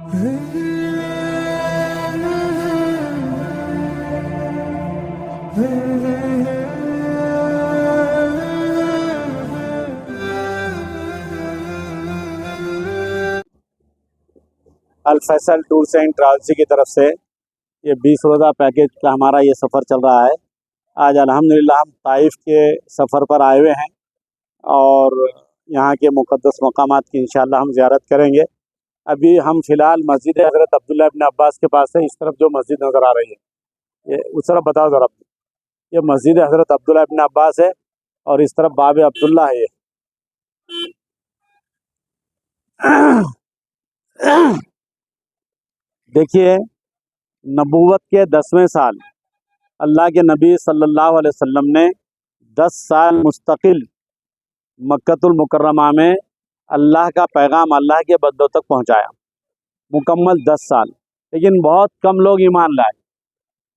Al Faisal tours and travels की तरफ से ये 20 रोज़ा पैकेज का हमारा ये सफ़र चल रहा है। आज अल्हम्दुलिल्लाह हम ताइफ के सफ़र पर आए हुए हैं और यहाँ के मुक़द्दस मकामात की इंशाअल्लाह हम ज़ियारत करेंगे। अभी हम फ़िलहाल मस्जिद हज़रत अब्दुल्ला इब्न अब्बास के पास है। इस तरफ जो मस्जिद नज़र आ रही है, ये उस तरफ बताओ ज़रा। ये मस्जिद हज़रत अब्दुल्ला इब्न अब्बास है और इस तरफ बाब अब्दुल्ला है। ये देखिए, नबूवत के 10वें साल अल्लाह के नबी सल्लल्लाहु अलैहि वसल्लम ने 10 साल मुस्तकिल मक्कतुल मुकर्रमा में अल्लाह का पैगाम अल्लाह के बंदों तक पहुंचाया। मुकम्मल 10 साल। लेकिन बहुत कम लोग ईमान लाए,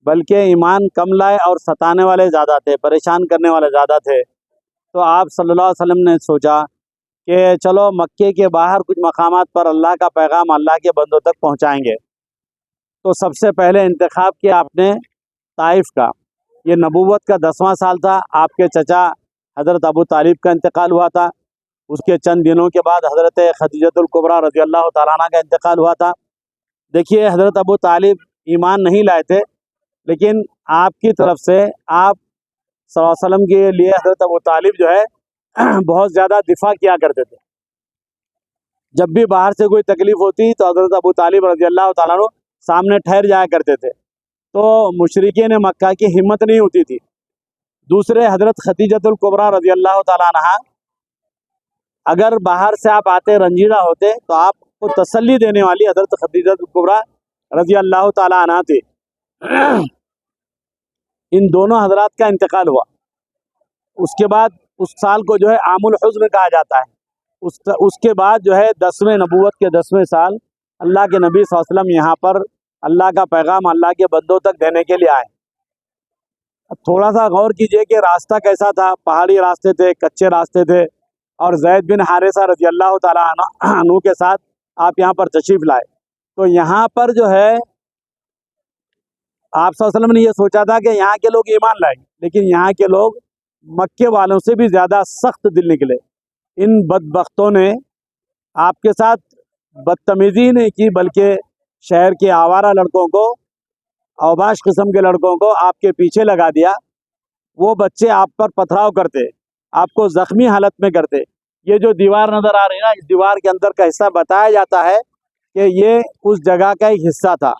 बल्कि ईमान कम लाए और सताने वाले ज़्यादा थे, परेशान करने वाले ज़्यादा थे। तो आप सल्लल्लाहु अलैहि वसल्लम ने सोचा कि चलो मक्के के बाहर कुछ मकामात पर अल्लाह का पैगाम अल्लाह के बंदों तक पहुँचाएँगे। तो सबसे पहले इंतखाब किया आपने ताइफ का। ये नबूवत का 10वां साल था। आपके चचा हज़रत अबू तालिब का इंतकाल हुआ था। उसके चंद दिनों के बाद हज़रत खदीजतुल कुबरा रज़ी अल्लाह तआला अन्हा का इंतकाल हुआ था। देखिए, हज़रत अबू तालिब ईमान नहीं लाए थे, लेकिन आपकी तरफ से आप सल्लल्लाहु अलैहि वसल्लम के लिए हज़रत अबू तालिब जो है बहुत ज़्यादा दिफा किया करते थे। जब भी बाहर से कोई तकलीफ़ होती तो हज़रत अबू तालिब रज़ी अल्लाह तआला अन्हु सामने ठहर जाया करते थे। तो मुशरिकीन मक्का की हिम्मत नहीं होती थी। दूसरे हज़रत खदीजतुल कुबरा रज़ी अल्लाह तआला अन्हा, अगर बाहर से आप आते रंजीदा होते तो आपको तसल्ली देने वाली हज़रत खदीजतुल कुबरा रज़ी अल्लाह तआला अन्हा थी। इन दोनों हज़रात का इंतकाल हुआ। उसके बाद उस साल को जो है आमुल हुज़्न कहा जाता है। उसके बाद जो है 10वें नबूवत के 10वें साल अल्लाह के नबी सल्लल्लाहु अलैहि वसल्लम यहाँ पर अल्लाह का पैगाम अल्लाह के बंदों तक देने के लिए आए। अब थोड़ा सा गौर कीजिए कि रास्ता कैसा था। पहाड़ी रास्ते थे, कच्चे रास्ते थे, और ज़ैद बिन हारिसा रज़ी अल्लाह तआला अन्हु के साथ आप यहाँ पर तशरीफ़ लाए। तो यहाँ पर जो है आप सल्लल्लाहु अलैहि वसल्लम ने ये सोचा था कि यहाँ के लोग ईमान लाएंगे, लेकिन यहाँ के लोग मक्के वालों से भी ज़्यादा सख्त दिल निकले। इन बदबख्तों ने आपके साथ बदतमीज़ी नहीं की, बल्कि शहर के आवारा लड़कों को, औबाश किस्म के लड़कों को आपके पीछे लगा दिया। वो बच्चे आप पर पथराव करते, आपको ज़ख्मी हालत में करते। ये जो दीवार नज़र आ रही है ना, इस दीवार के अंदर का हिस्सा बताया जाता है कि ये उस जगह का एक हिस्सा था।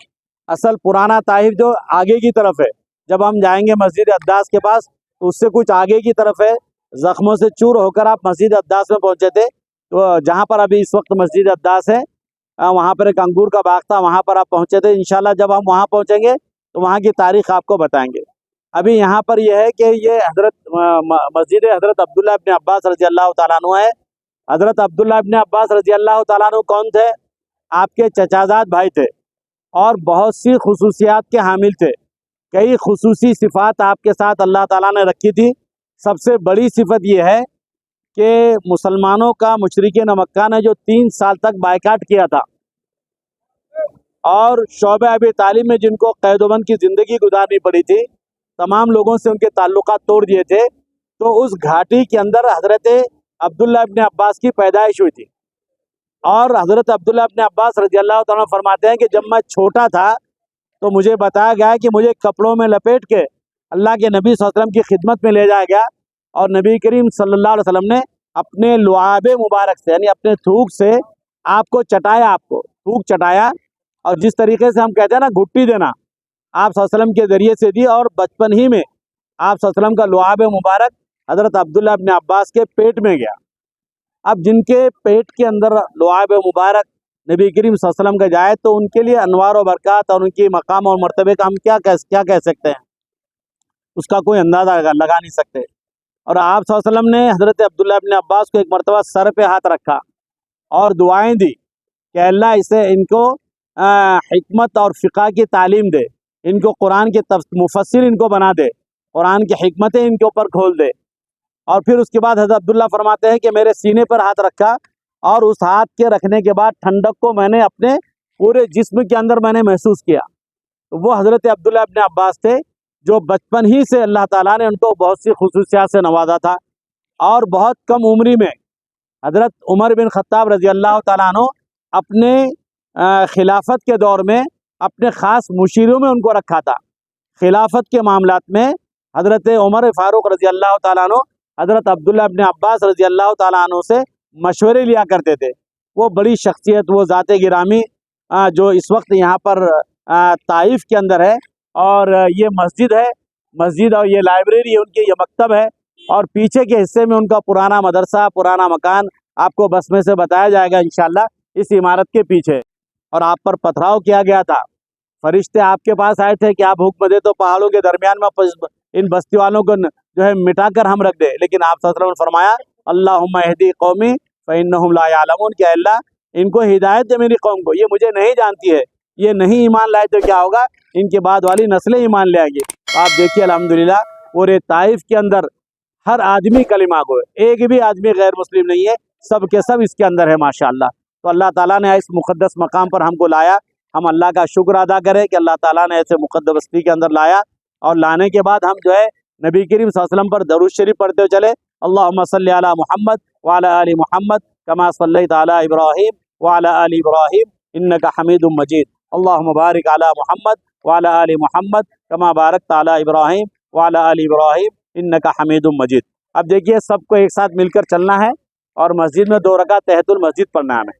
असल पुराना ताइफ जो आगे की तरफ है, जब हम जाएंगे मस्जिद अद्दास के पास तो उससे कुछ आगे की तरफ है। ज़ख्मों से चूर होकर आप मस्जिद अद्दास में पहुँचे थे। तो जहाँ पर अभी इस वक्त मस्जिद अद्दास है, वहाँ पर एक अंगूर का बाग था, वहाँ पर आप पहुँचे थे। इंशाल्लाह जब हम वहाँ पहुँचेंगे तो वहाँ की तारीख़ आपको बताएंगे। अभी यहाँ पर यह है कि ये हज़रत मस्जिद हज़रत अब्दुल्ला इब्न अब्बास रज़ी अल्लाह तआला अन्हु है। हज़रत अब्दुल्ला इब्न अब्बास रज़ी अल्लाह तआला अन्हु कौन थे? आपके चचाजाद भाई थे और बहुत सी खुसूसियात के हामिल थे। कई खुसूसी सिफ़ात आपके साथ अल्लाह ताला ने रखी थी। सबसे बड़ी सिफ़त यह है कि मुसलमानों का मुशरिकीन मक्का ने जो 3 साल तक बायकाट किया था और शौबे अबी तालिब में जिनको कैदोबंद की ज़िंदगी गुजारनी पड़ी थी, तमाम लोगों से उनके ताल्लुकात तोड़ दिए थे। तो उस घाटी के अंदर हज़रत अब्दुल्ला इब्न अब्बास की पैदाइश हुई थी। और हज़रत अब्दुल्ला इब्न अब्बास रज़ी अल्लाह तआला फरमाते हैं कि जब मैं छोटा था तो मुझे बताया गया कि मुझे कपड़ों में लपेट के अल्लाह के नबी सल्लल्लाहु अलैहि वसल्लम की खिदमत में ले जाया गया और नबी करीम सल्लल्लाहु अलैहि वसल्लम ने अपने लुआबे मुबारक से, यानी अपने थूक से आपको चटाया, आपको थूक चटाया। और जिस तरीके से हम कहते हैं ना घुट्टी देना, आप सल्लल्लाहु अलैहि वसल्लम के ज़रिए से दी। और बचपन ही में आप सल्लल्लाहु अलैहि वसल्लम का लुआबे मुबारक हज़रत अब्दुल्ला इब्न अब्बास के पेट में गया। अब जिनके पेट के अंदर लुआब मुबारक नबी करीम सल्लल्लाहु अलैहि वसल्लम का जाए तो उनके लिए अनवार व बरक़ात और उनकी मकाम और मर्तबे का हम क्या कह सकते हैं, उसका कोई अंदाज़ा लगा नहीं सकते। और आप सल्लल्लाहु अलैहि वसल्लम ने हज़रत अब्दुल्ला इब्न अब्बास को एक मरतबा सर पे हाथ रखा और दुआएं दी कि अल्लाह इसे इनको हिकमत और फ़िक़ा की तालीम दे, इनको कुरान के मुफस्सिर इनको बना दे, कुरान की हिकमतें इनके ऊपर खोल दे। और फिर उसके बाद हज़रत अब्दुल्ला फरमाते हैं कि मेरे सीने पर हाथ रखा और उस हाथ के रखने के बाद ठंडक को मैंने अपने पूरे जिस्म के अंदर मैंने महसूस किया। तो वो हज़रत अब्दुल्लाह इब्न अब्बास थे, जो बचपन ही से अल्लाह ताला ने उनको बहुत सी खुसूसियात से नवाजा था। और बहुत कम उम्री में हज़रत उमर बिन ख़त्ताब रज़ी अल्लाह ताला अन्हु अपने खिलाफत के दौर में अपने ख़ास मुशीरों में उनको रखा था। खिलाफत के मामलात में हज़रत उमर फ़ारूक रज़ी अल्लाह ताला अन्हु हज़रत अब्दुल्लाह इब्न अब्बास रज़ी अल्लाह ताला अन्हु से मशवरे लिया करते थे। वो बड़ी शख्सियत, वो ज़ाते गिरामी जो इस वक्त यहाँ पर ताइफ के अंदर है, और ये मस्जिद है, मस्जिद और ये लाइब्रेरी है उनकी, ये मकतब है, और पीछे के हिस्से में उनका पुराना मदरसा, पुराना मकान आपको बस में से बताया जाएगा इंशाल्लाह, इस इमारत के पीछे। और आप पर पथराव किया गया था, फरिश्ते आपके पास आए थे कि आप हुक्म दे तो पहाड़ों के दरमियान में इन बस्ती वालों को जो है मिटाकर हम रख दे, लेकिन आप सल्लल्लाहु अलैहि वसल्लम ने फरमाया अल्लाहुम्मा इहदी कौमी फ़इन्नहुम ला यअलमून, कि अल्लाह इनको हिदायत दे मेरी कौम को, ये मुझे नहीं जानती है, ये नहीं ईमान लाए तो क्या होगा, इनके बाद वाली नस्लें ईमान ले आएंगी। तो आप देखिए अल्हम्दुलिल्लाह पूरे ताइफ के अंदर हर आदमी कलिमा गो है, एक भी आदमी गैर मुस्लिम नहीं है, सब के सब इसके अंदर है माशाअल्लाह। तो अल्लाह ताला ने इस मुक़द्दस मकाम पर हमको लाया, हम अल्लाह का शुक्र अदा करें कि अल्लाह ताला ने ऐसे मुक़द्दस बस्ती के अंदर लाया। और लाने के बाद हम जो है नबी करीम सल्लल्लाहु अलैहि वसल्लम पर दरूद शरीफ पढ़ते हुए चले, अल्लाहुम्मा सल्ली अला मुहम्मद व अला आलि मुहम्मद कमा सल्लैता अला इब्राहीम व अला आलि इब्राहीम इन्नका हमीदुम मजीद, अल्लाहुम्मा बारिक अला मुहम्मद व अला आलि मुहम्मद कमा बारकता अला इब्राहीम व अला आलि इब्राहीम इन्नका हमीदुम मजीद। अब देखिए सबको एक साथ मिलकर चलना है और मस्जिद में 2 रकात तहियतुल मस्जिद पढ़ना है हमें।